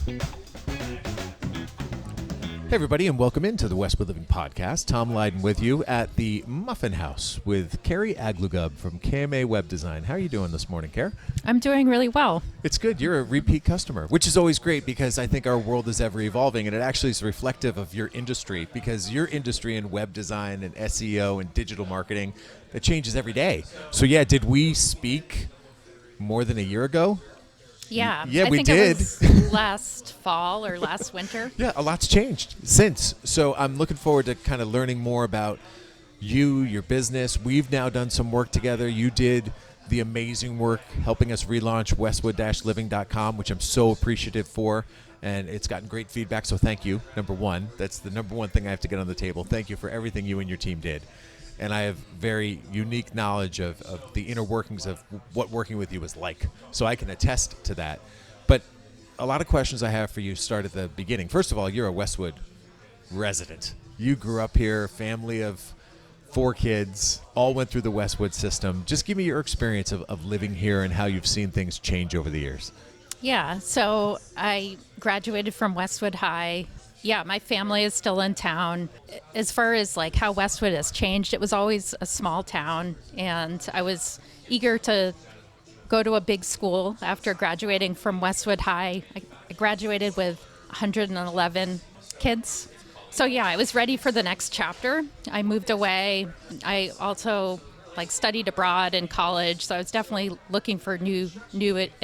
Hey everybody, and welcome into the Westwood Living Podcast. Tom Leyden with you at the Muffin House with Kerry Aglugub from KMA Web Desigh. How are you doing this morning, Kerry? I'm doing really well. It's good. You're a repeat customer, which is always great because I think our world is ever evolving, and it actually is reflective of your industry because your industry in web design and SEO and digital marketing, that changes every day. So yeah, did we speak more than a year ago? Yeah, Yeah, I we think did. It was last fall or last winter. Yeah, a lot's changed since. So I'm looking forward to kind of learning more about you, your business. We've now done some work together. You did the amazing work helping us relaunch westwood-living.com, which I'm so appreciative for. And it's gotten great feedback, so thank you, number one. That's the number one thing I have to get on the table. Thank you for everything you and your team did. And I have very unique knowledge of the inner workings of what working with you is like. So I can attest to that. But a lot of questions I have for you start at the beginning. First of all, you're a Westwood resident. You grew up here, family of 4 kids, all went through the Westwood system. Just give me your experience of living here and how you've seen things change over the years. Yeah, so I graduated from Westwood High. Yeah, my family is still in town. As far as like how Westwood has changed, it was always a small town, and I was eager to go to a big school after graduating from Westwood High. I graduated with 111 kids. So yeah, I was ready for the next chapter. I moved away. I also studied abroad in college, so I was definitely looking for new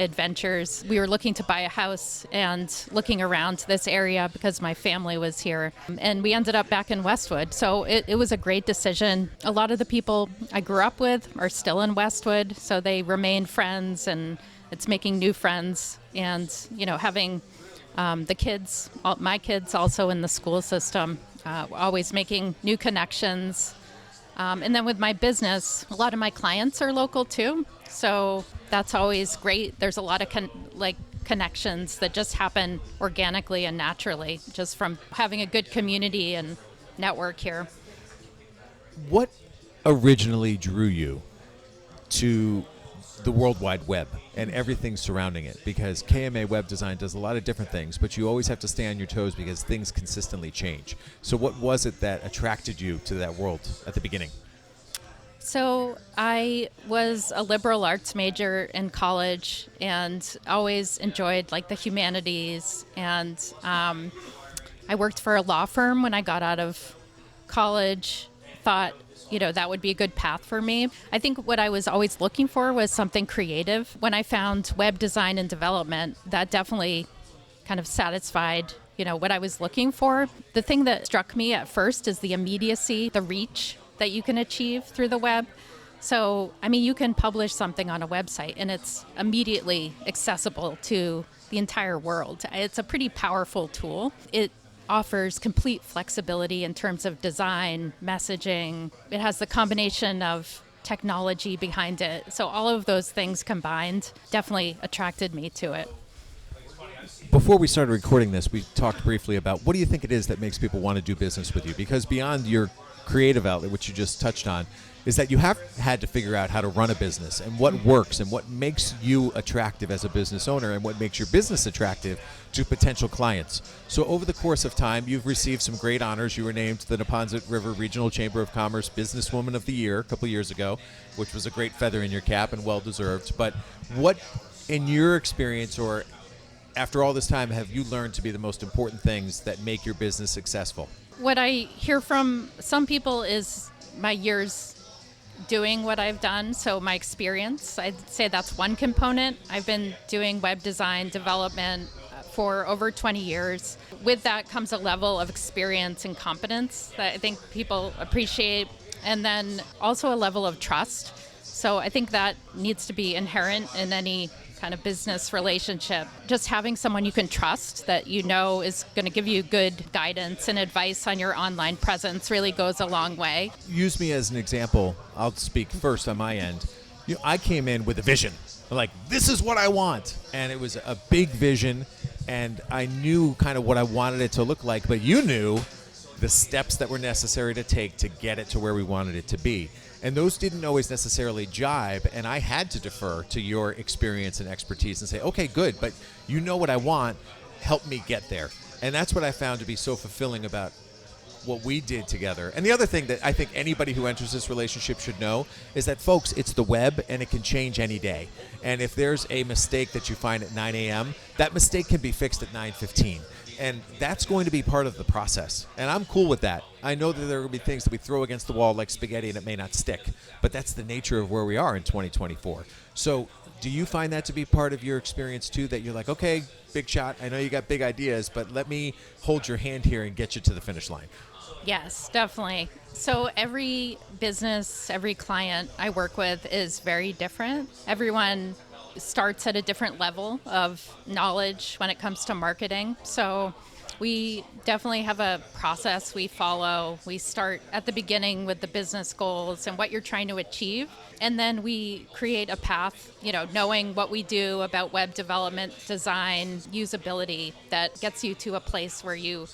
adventures. We were looking to buy a house and looking around this area because my family was here, and we ended up back in Westwood. So it was a great decision. A lot of the people I grew up with are still in Westwood, so they remain friends, and it's making new friends, and having the kids, my kids also in the school system, always making new connections. And then with my business, a lot of my clients are local too, so that's always great. There's a lot of connections that just happen organically and naturally, just from having a good community and network here. What originally drew you to the World Wide Web and everything surrounding it? Because KMA Web Design does a lot of different things, but you always have to stay on your toes because things consistently change. So what was it that attracted you to that world at the beginning? So I was a liberal arts major in college and always enjoyed the humanities, and I worked for a law firm when I got out of college. Thought that would be a good path for me. I think what I was always looking for was something creative. When I found web design and development, that definitely kind of satisfied, what I was looking for. The thing that struck me at first is the immediacy, the reach that you can achieve through the web. So, you can publish something on a website and it's immediately accessible to the entire world. It's a pretty powerful tool. It offers complete flexibility in terms of design, messaging. It has the combination of technology behind it. So all of those things combined definitely attracted me to it. Before we started recording this, we talked briefly about what do you think it is that makes people want to do business with you? Because beyond your creative outlet, which you just touched on, is that you have had to figure out how to run a business and what works and what makes you attractive as a business owner and what makes your business attractive to potential clients. So over the course of time, you've received some great honors. You were named the Neponset River Regional Chamber of Commerce Businesswoman of the Year a couple years ago, which was a great feather in your cap and well-deserved. But what, in your experience or after all this time, have you learned to be the most important things that make your business successful? What I hear from some people is my years doing what I've done, so my experience. I'd say that's one component. I've been doing web design development for over 20 years. With that comes a level of experience and competence that I think people appreciate, and then also a level of trust. So I think that needs to be inherent in any kind of business relationship. Just having someone you can trust that is going to give you good guidance and advice on your online presence really goes a long way. Use me as an example. I'll speak first on my end. I came in with a vision. Like, this is what I want. And it was a big vision, and I knew kind of what I wanted it to look like, but you knew the steps that were necessary to take to get it to where we wanted it to be. And those didn't always necessarily jibe, and I had to defer to your experience and expertise and say, okay, good, but you know what I want. helped me get there. And that's what I found to be so fulfilling about what we did together. And the other thing that I think anybody who enters this relationship should know is that, folks, it's the web and it can change any day. And if there's a mistake that you find at 9 a.m., that mistake can be fixed at 9:15. And that's going to be part of the process. And I'm cool with that. I know that there are going to be things that we throw against the wall like spaghetti and it may not stick. But that's the nature of where we are in 2024. So do you find that to be part of your experience too, that you're like, okay, big shot, I know you got big ideas, but let me hold your hand here and get you to the finish line? Yes, definitely. So every business, every client I work with is very different. Everyone starts at a different level of knowledge when it comes to marketing. So we definitely have a process we follow. We start at the beginning with the business goals and what you're trying to achieve. And then we create a path, knowing what we do about web development, design, usability that gets you to a place where you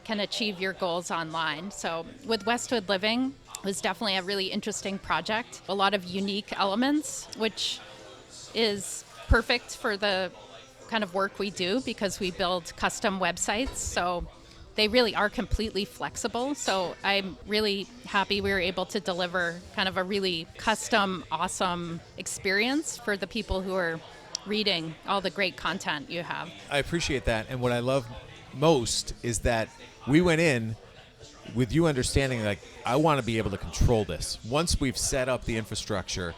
can achieve your goals online. So with Westwood Living, it was definitely a really interesting project. A lot of unique elements, which is perfect for the kind of work we do because we build custom websites. So they really are completely flexible. So I'm really happy we were able to deliver kind of a really custom, awesome experience for the people who are reading all the great content you have. I appreciate that. And what I love most is that we went in with you understanding, like, I want to be able to control this. Once we've set up the infrastructure,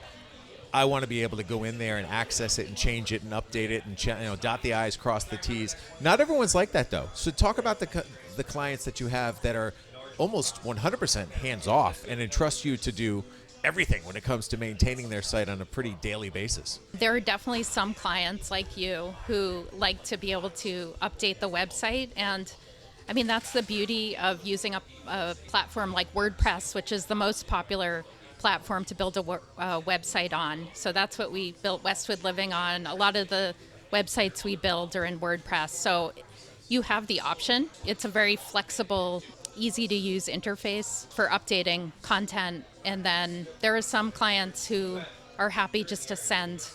I want to be able to go in there and access it and change it and update it and dot the I's, cross the T's. Not everyone's like that, though. So talk about the clients that you have that are almost 100% hands-off and entrust you to do everything when it comes to maintaining their site on a pretty daily basis. There are definitely some clients like you who like to be able to update the website. And I mean, that's the beauty of using a platform like WordPress, which is the most popular platform to build a website on. So that's what we built Westwood Living on. A lot of the websites we build are in WordPress. So you have the option. It's a very flexible, easy to use interface for updating content. And then there are some clients who are happy just to send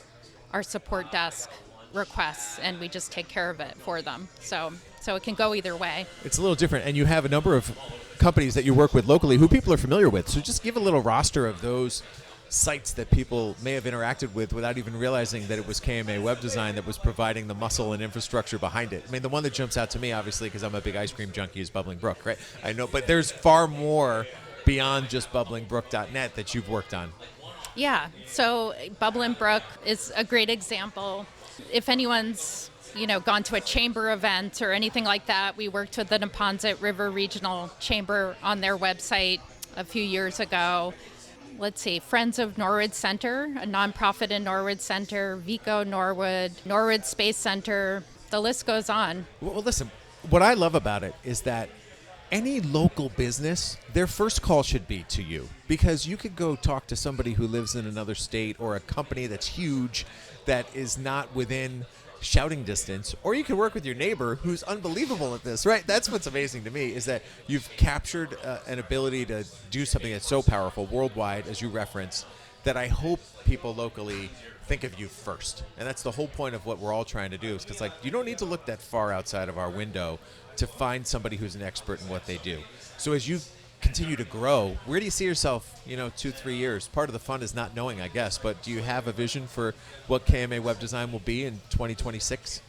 our support desk requests and we just take care of it for them. So it can go either way. It's a little different. And you have a number of companies that you work with locally who people are familiar with. So just give a little roster of those sites that people may have interacted with without even realizing that it was KMA Web Design that was providing the muscle and infrastructure behind it. I mean, the one that jumps out to me, obviously, because I'm a big ice cream junkie, is Bubbling Brook, right? I know, but there's far more beyond just bubblingbrook.net that you've worked on. Yeah, so Bubbling Brook is a great example. If anyone's gone to a chamber event or anything like that, we worked with the Neponset River Regional Chamber on their website a few years ago. Let's see, Friends of Norwood Center, a nonprofit in Norwood Center, Vico Norwood, Norwood Space Center, the list goes on. Well, listen, what I love about it is that any local business, their first call should be to you, because you could go talk to somebody who lives in another state or a company that's huge that is not within shouting distance, or you can work with your neighbor who's unbelievable at this, right? That's what's amazing to me, is that you've captured an ability to do something that's so powerful worldwide, as you reference, that I hope people locally think of you first. And that's the whole point of what we're all trying to do, is because, like, you don't need to look that far outside of our window to find somebody who's an expert in what they do. So as you continue to grow, where do you see yourself, 2-3 years? Part of the fun is not knowing, I guess, but do you have a vision for what KMA Web Design will be in 2026?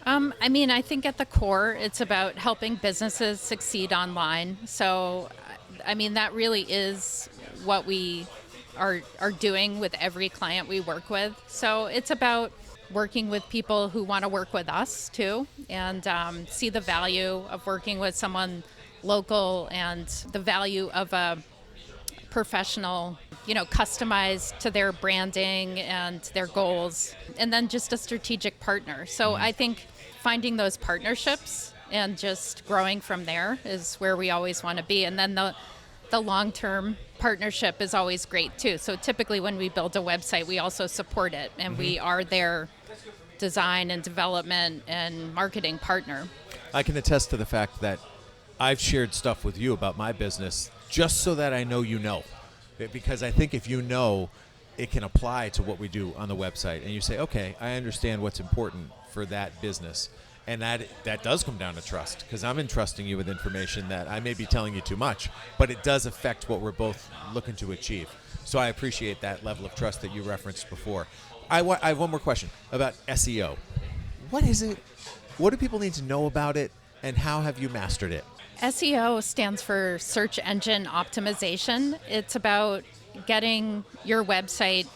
I think at the core, it's about helping businesses succeed online. So, that really is what we are doing with every client we work with. So it's about working with people who want to work with us too, and see the value of working with someone local and the value of a professional, customized to their branding and their goals, and then just a strategic partner. So I think finding those partnerships and just growing from there is where we always want to be. And then the long-term partnership is always great too. So typically when we build a website, we also support it, and we are their design and development and marketing partner. I can attest to the fact that I've shared stuff with you about my business just so that I know you know. Because I think if you know, it can apply to what we do on the website. And you say, okay, I understand what's important for that business. And that does come down to trust, because I'm entrusting you with information that I may be telling you too much, but it does affect what we're both looking to achieve. So I appreciate that level of trust that you referenced before. I have one more question about SEO. What is it? What do people need to know about it, and how have you mastered it? SEO stands for search engine optimization. It's about getting your website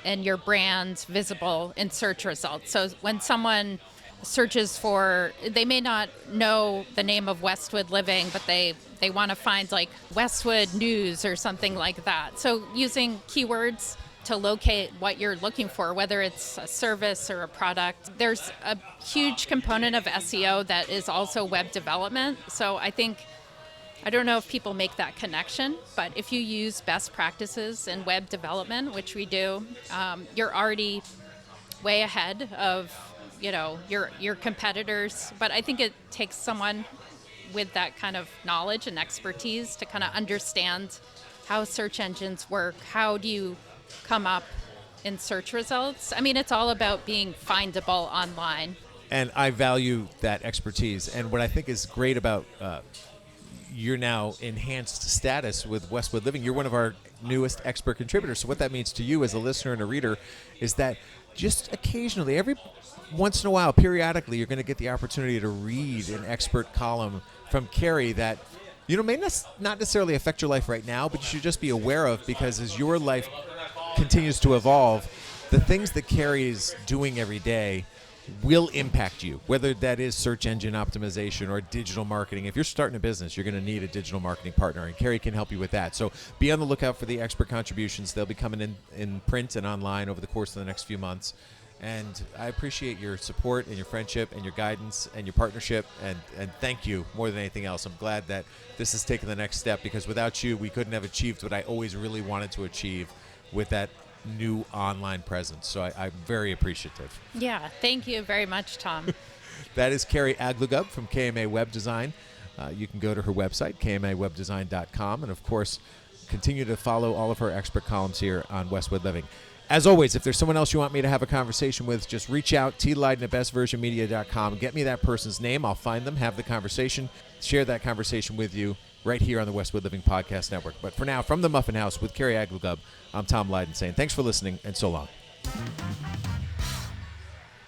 and your brand visible in search results. So when someone searches for, they may not know the name of Westwood Living, but they want to find like Westwood News or something like that. So using keywords to locate what you're looking for, whether it's a service or a product. There's a huge component of SEO that is also web development. So I don't know if people make that connection, but if you use best practices in web development, which we do, you're already way ahead of your competitors. But I think it takes someone with that kind of knowledge and expertise to kind of understand how search engines work. How do you come up in search results? I mean, it's all about being findable online. And I value that expertise. And what I think is great about your now enhanced status with Westwood Living, you're one of our newest expert contributors. So what that means to you as a listener and a reader is that just occasionally, every once in a while, periodically, you're going to get the opportunity to read an expert column from Kerry that may not necessarily affect your life right now, but you should just be aware of, because as your life continues to evolve, the things that Kerry is doing every day will impact you, whether that is search engine optimization or digital marketing. If you're starting a business, you're going to need a digital marketing partner, and Kerry can help you with that. So be on the lookout for the expert contributions. They'll be coming in print and online over the course of the next few months. And I appreciate your support and your friendship and your guidance and your partnership, and thank you more than anything else. I'm glad that this has taken the next step, because without you, we couldn't have achieved what I always really wanted to achieve with that new online presence. So I'm very appreciative. Yeah, thank you very much, Tom. That is Kerry Aglugub from KMA Web Design. You can go to her website, kmawebdesign.com, and of course, continue to follow all of her expert columns here on Westwood Living. As always, if there's someone else you want me to have a conversation with, just reach out, tleiden@bestversionmedia.com. Get me that person's name. I'll find them, have the conversation, share that conversation with you right here on the Westwood Living Podcast Network. But for now, from the Muffin House with Kerry Aglugub, I'm Tom Leyden saying thanks for listening, and so long.